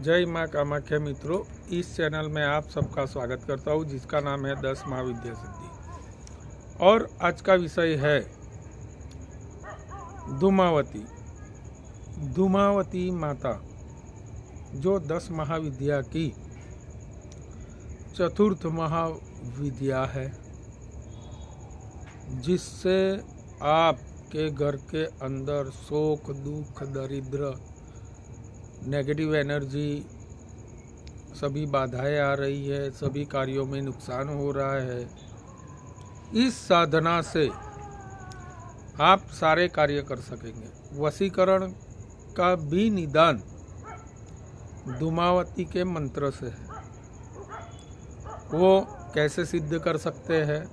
जय माँ कामाख्या मित्रों, इस चैनल में आप सबका स्वागत करता हूँ जिसका नाम है 10 महाविद्या सिद्धि। और आज का विषय है धूमावती। धूमावती माता जो 10 महाविद्या की चतुर्थ महाविद्या है, जिससे आपके घर के अंदर शोक, दुख, दरिद्र, नेगेटिव एनर्जी, सभी बाधाएं आ रही है, सभी कार्यों में नुकसान हो रहा है। इस साधना से आप सारे कार्य कर सकेंगे। वशीकरण का भी निदान धूमावती के मंत्र से है। वो कैसे सिद्ध कर सकते हैं,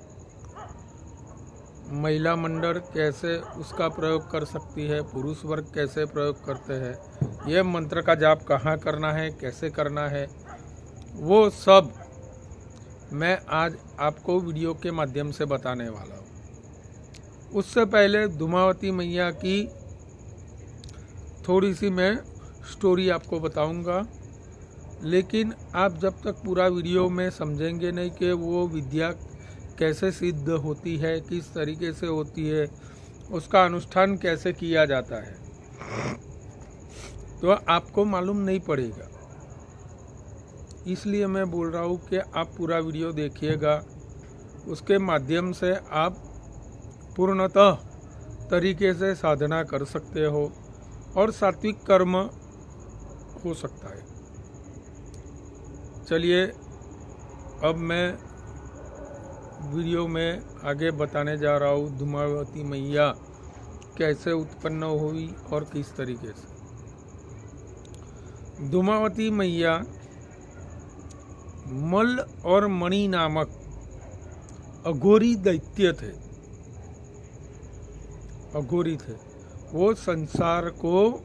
महिला मंडल कैसे उसका प्रयोग कर सकती है, पुरुष वर्ग कैसे प्रयोग करते हैं, यह मंत्र का जाप कहाँ करना है, कैसे करना है, वो सब मैं आज आपको वीडियो के माध्यम से बताने वाला हूँ। उससे पहले धूमावती मैया की थोड़ी सी मैं स्टोरी आपको बताऊंगा, लेकिन आप जब तक पूरा वीडियो में समझेंगे नहीं कि वो विद्या कैसे सिद्ध होती है, किस तरीके से होती है, उसका अनुष्ठान कैसे किया जाता है, तो आपको मालूम नहीं पड़ेगा। इसलिए मैं बोल रहा हूँ कि आप पूरा वीडियो देखिएगा, उसके माध्यम से आप पूर्णतः तरीके से साधना कर सकते हो और सात्विक कर्म हो सकता है। चलिए अब मैं वीडियो में आगे बताने जा रहा हूँ धूमावती मैया कैसे उत्पन्न हुई और किस तरीके से। धूमावती मैया मल और मणि नामक अघोरी दैत्य थे। अघोरी थे, वो संसार को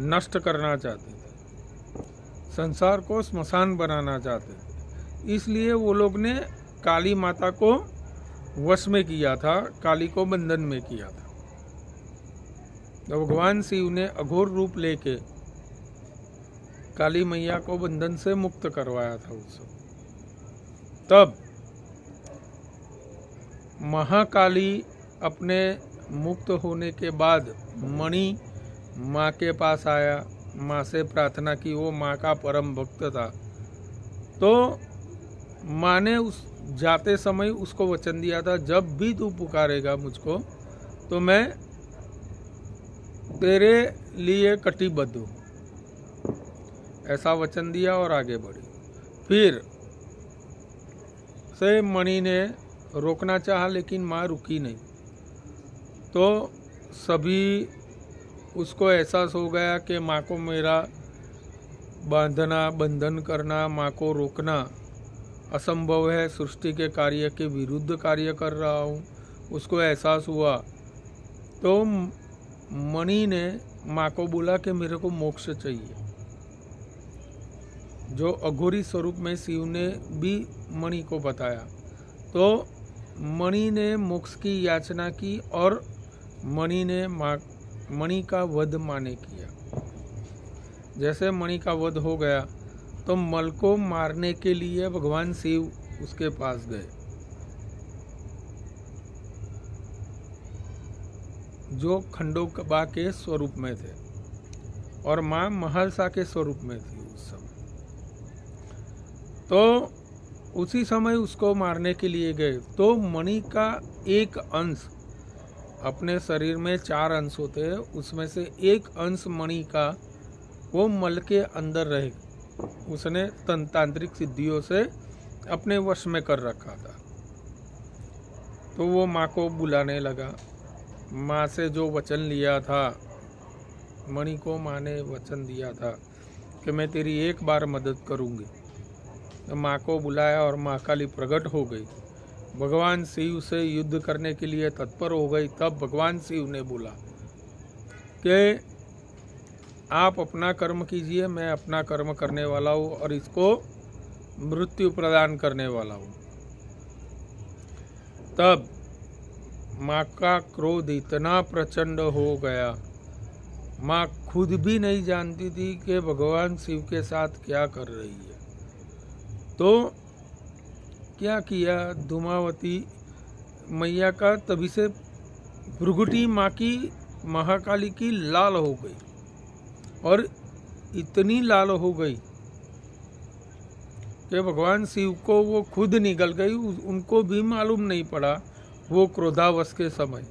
नष्ट करना चाहते थे, संसार को स्मशान बनाना चाहते थे। इसलिए वो लोग ने काली माता को वश में किया था, काली को बंधन में किया था। तो भगवान शिव ने अघोर रूप लेके काली मैया को बंधन से मुक्त करवाया था उसको। तब महाकाली अपने मुक्त होने के बाद मणि माँ के पास आया, माँ से प्रार्थना की। वो माँ का परम भक्त था, तो माँ ने उस जाते समय उसको वचन दिया था, जब भी तू पुकारेगा मुझको तो मैं तेरे लिए कटिबद्ध हूँ। ऐसा वचन दिया और आगे बढ़ी। फिर से मणि ने रोकना चाहा, लेकिन माँ रुकी नहीं। तो सभी उसको एहसास हो गया कि माँ को मेरा बांधना, बंधन करना, माँ को रोकना असंभव है, सृष्टि के कार्य के विरुद्ध कार्य कर रहा हूँ। उसको एहसास हुआ तो मणि ने माँ को बोला कि मेरे को मोक्ष चाहिए। जो अघोरी स्वरूप में शिव ने भी मणि को बताया, तो मणि ने मोक्ष की याचना की और मणि ने मणि का वध माँ ने किया। जैसे मणि का वध हो गया तो मल को मारने के लिए भगवान शिव उसके पास गए, जो खंडोबा के स्वरूप में थे और माँ महलसा के स्वरूप में थी उस समय। तो उसी समय उसको मारने के लिए गए तो मणि का एक अंश, अपने शरीर में 4 अंश होते हैं, उसमें से एक अंश मणि का वो मल के अंदर रहे। उसने तांत्रिक सिद्धियों से अपने वश में कर रखा था। तो वो माँ को बुलाने लगा। माँ से जो वचन लिया था, मणि को माँ ने वचन दिया था कि मैं तेरी एक बार मदद करूँगी। तो माँ को बुलाया और माँ काली प्रकट हो गई, भगवान शिव से युद्ध करने के लिए तत्पर हो गई। तब भगवान शिव ने बोला कि आप अपना कर्म कीजिए, मैं अपना कर्म करने वाला हूँ और इसको मृत्यु प्रदान करने वाला हूँ। तब माँ का क्रोध इतना प्रचंड हो गया, माँ खुद भी नहीं जानती थी कि भगवान शिव के साथ क्या कर रही है। तो क्या किया, धूमावती मैया का तभी से भृगुटी माँ की महाकाली की लाल हो गई, और इतनी लाल हो गई कि भगवान शिव को वो खुद निगल गई। उनको भी मालूम नहीं पड़ा वो क्रोधावश के समय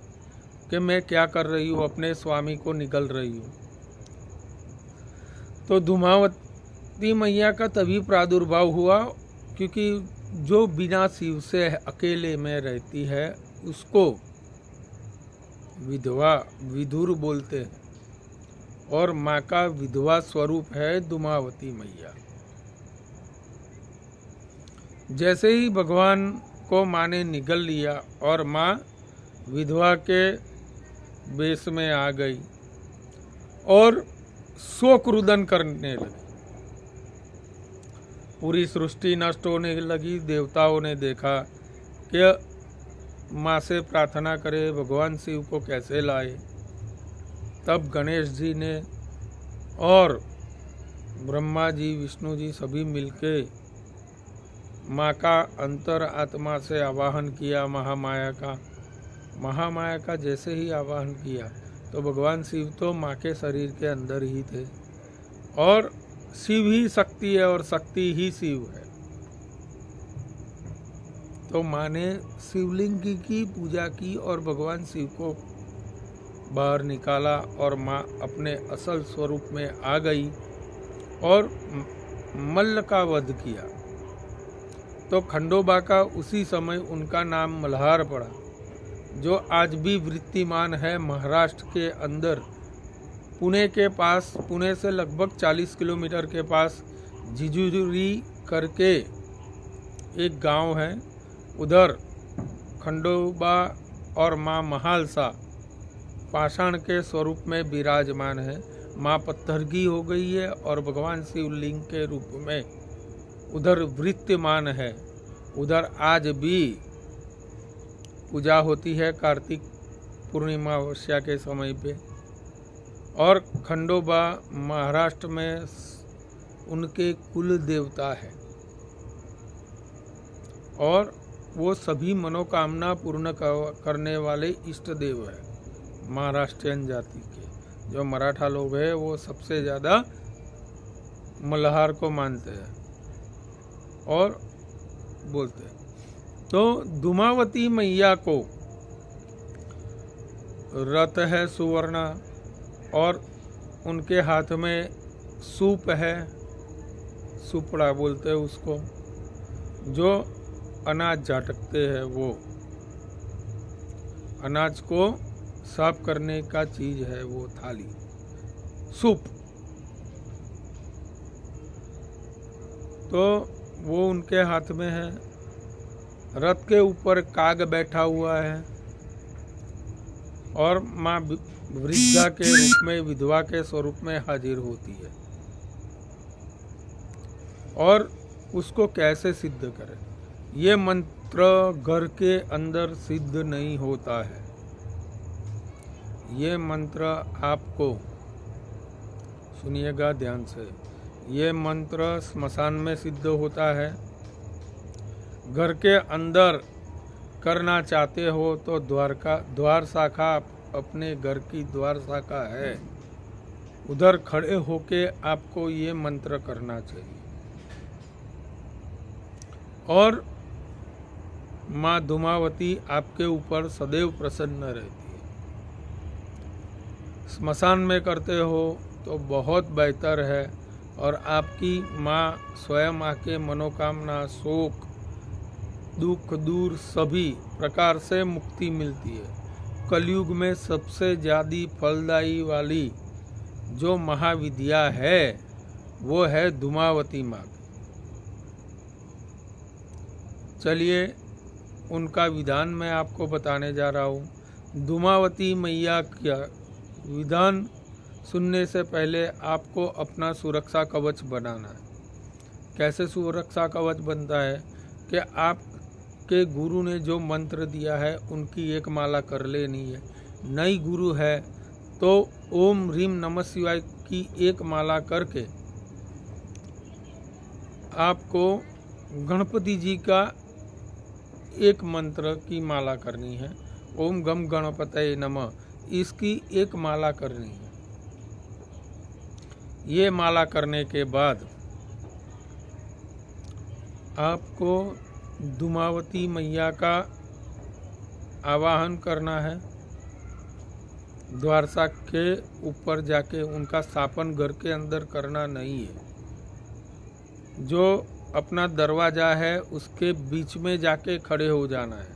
कि मैं क्या कर रही हूँ, अपने स्वामी को निगल रही हूँ। तो धूमावती मैया का तभी प्रादुर्भाव हुआ, क्योंकि जो बिना शिव से अकेले में रहती है उसको विधवा विधुर बोलते हैं, और माँ का विधवा स्वरूप है धूमावती मैया। जैसे ही भगवान को माँ ने निगल लिया और माँ विधवा के वेश में आ गई और शोक रुदन करने लगी। पूरी सृष्टि नष्ट होने लगी। देवताओं ने देखा कि माँ से प्रार्थना करे भगवान शिव को कैसे लाए। तब गणेश जी ने और ब्रह्मा जी, विष्णु जी सभी मिलके माँ का अंतर आत्मा से आवाहन किया महामाया का। महामाया का जैसे ही आवाहन किया तो भगवान शिव तो माँ के शरीर के अंदर ही थे, और शिव ही शक्ति है और शक्ति ही शिव है। तो माँ ने शिवलिंग की पूजा की और भगवान शिव को बाहर निकाला, और माँ अपने असल स्वरूप में आ गई और मल्ल का वध किया। तो खंडोबा का उसी समय उनका नाम मल्हार पड़ा, जो आज भी वृत्तिमान है महाराष्ट्र के अंदर, पुणे के पास, पुणे से लगभग 40 किलोमीटर के पास जिजुरी करके एक गांव है। उधर खंडोबा और माँ महालसा पाषाण के स्वरूप में विराजमान है। माँ पत्थर की हो गई है और भगवान शिवलिंग के रूप में उधर वृत्तिमान है। उधर आज भी पूजा होती है कार्तिक पूर्णिमा अमावस्या के समय पे। और खंडोबा महाराष्ट्र में उनके कुल देवता है, और वो सभी मनोकामना पूर्ण करने वाले इष्ट देव है महाराष्ट्रियन जाति के। जो मराठा लोग हैं वो सबसे ज़्यादा मल्हार को मानते हैं और बोलते हैं। तो धूमावती मैया को रथ है सुवर्ण, और उनके हाथ में सूप है, सुपड़ा बोलते हैं उसको, जो अनाज झटकते हैं। वो अनाज को साफ करने का चीज है, वो थाली सूप। तो वो उनके हाथ में है। रथ के ऊपर काग बैठा हुआ है, और माँ वृद्धा के रूप में, विधवा के स्वरूप में हाजिर होती है। और उसको कैसे सिद्ध करें, ये मंत्र घर के अंदर सिद्ध नहीं होता है। ये मंत्र आपको सुनिएगा ध्यान से, ये मंत्र स्मशान में सिद्ध होता है। घर के अंदर करना चाहते हो तो द्वार शाखा, अपने घर की द्वार शाखा है, उधर खड़े होके आपको ये मंत्र करना चाहिए। और माँ धूमावती आपके ऊपर सदैव प्रसन्न रहती है। स्मशान में करते हो तो बहुत बेहतर है, और आपकी माँ स्वयं आके मनोकामना, शोक, दुख दूर सभी प्रकार से मुक्ति मिलती है। कलयुग में सबसे ज़्यादा फलदायी वाली जो महाविद्या है वो है धूमावती माँ। चलिए उनका विधान मैं आपको बताने जा रहा हूँ। धूमावती मैया का विधान सुनने से पहले आपको अपना सुरक्षा कवच बनाना है। कैसे सुरक्षा कवच बनता है कि आपके गुरु ने जो मंत्र दिया है उनकी एक माला कर लेनी है। नई गुरु है तो ओम ह्रीम नमः शिवाय की एक माला करके आपको गणपति जी का एक मंत्र की माला करनी है। ओम गम गणपतये नमः, इसकी एक माला करनी है। ये माला करने के बाद आपको धूमावती मैया का आवाहन करना है। द्वारसा के ऊपर जाके उनका स्थापन घर के अंदर करना नहीं है। जो अपना दरवाजा है उसके बीच में जाके खड़े हो जाना है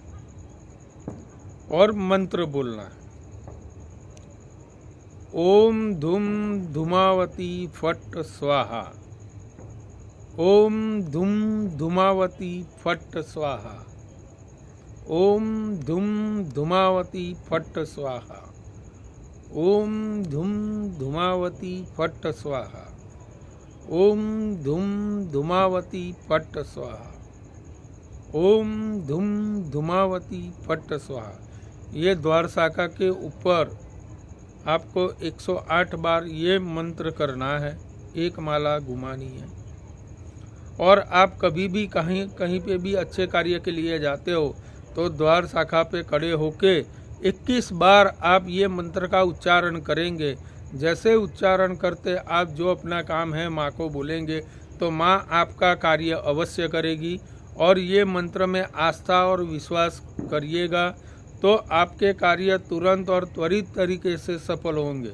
और मंत्र बोलना है। ओम धूम धूमावती फट स्वाहा, ओम धूम धूमावती फट स्वाहा, ओम धूम धूमावती फट स्वाहा, ओम धूम धूमावती फट स्वाहा, ओम धूम धूमावती फट स्वाहा, ओम धूम धूमावती फट स्वाहा। ये द्वार शाखा के ऊपर आपको 108 बार ये मंत्र करना है, एक माला घुमानी है। और आप कभी भी कहीं पे भी अच्छे कार्य के लिए जाते हो तो द्वार शाखा पे खड़े होके 21 बार आप ये मंत्र का उच्चारण करेंगे। जैसे उच्चारण करते आप जो अपना काम है माँ को बोलेंगे तो माँ आपका कार्य अवश्य करेगी। और ये मंत्र में आस्था और विश्वास करिएगा तो आपके कार्य तुरंत और त्वरित तरीके से सफल होंगे।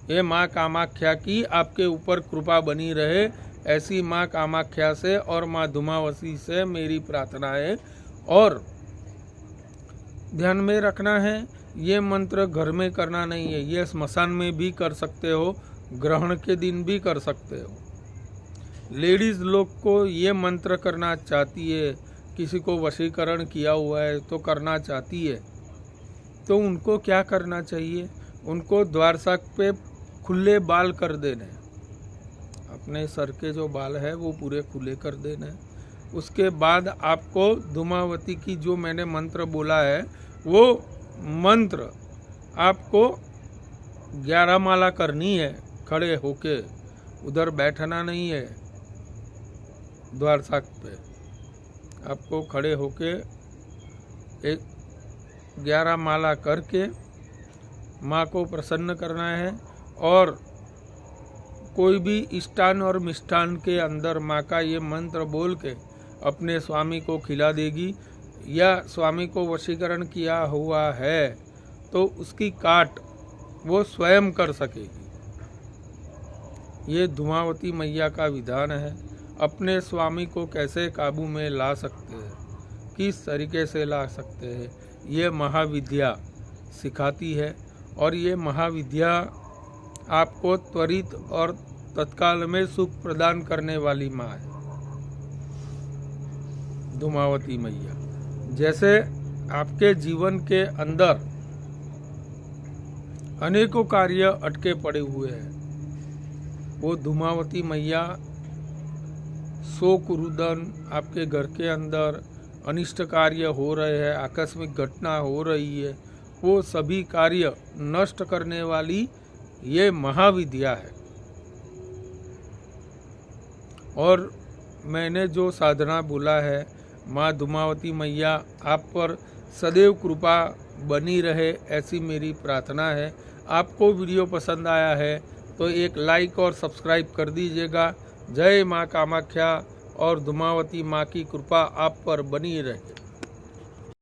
ये माँ कामाख्या की आपके ऊपर कृपा बनी रहे, ऐसी माँ कामाख्या से और माँ धूमावती से मेरी प्रार्थना है। और ध्यान में रखना है, ये मंत्र घर में करना नहीं है, ये स्मशान में भी कर सकते हो, ग्रहण के दिन भी कर सकते हो। लेडीज लोग को ये मंत्र करना चाहती है, किसी को वशीकरण किया हुआ है तो करना चाहती है, तो उनको क्या करना चाहिए? उनको द्वारसा पे खुले बाल कर देने, अपने सर के जो बाल है वो पूरे खुले कर देने। उसके बाद आपको धूमावती की जो मैंने मंत्र बोला है वो मंत्र आपको 11 माला करनी है, खड़े होके, उधर बैठना नहीं है। द्वारसा पे आपको खड़े होके 11 माला करके माँ को प्रसन्न करना है। और कोई भी इष्टान और मिष्ठान के अंदर माँ का ये मंत्र बोल के अपने स्वामी को खिला देगी, या स्वामी को वशीकरण किया हुआ है तो उसकी काट वो स्वयं कर सकेगी। ये धूमावती मैया का विधान है। अपने स्वामी को कैसे काबू में ला सकते हैं, किस तरीके से ला सकते हैं, ये महाविद्या सिखाती है। और ये महाविद्या आपको त्वरित और तत्काल में सुख प्रदान करने वाली माँ है धूमावती मैया। जैसे आपके जीवन के अंदर अनेकों कार्य अटके पड़े हुए हैं, वो धूमावती मैया शोक रुदन, आपके घर के अंदर अनिष्ट कार्य हो रहे हैं, आकस्मिक घटना हो रही है, वो सभी कार्य नष्ट करने वाली ये महाविद्या है। और मैंने जो साधना बोला है, माँ धूमावती मैया आप पर सदैव कृपा बनी रहे, ऐसी मेरी प्रार्थना है। आपको वीडियो पसंद आया है तो एक लाइक और सब्सक्राइब कर दीजिएगा। जय माँ कामाख्या और धूमावती माँ की कृपा आप पर बनी रहे।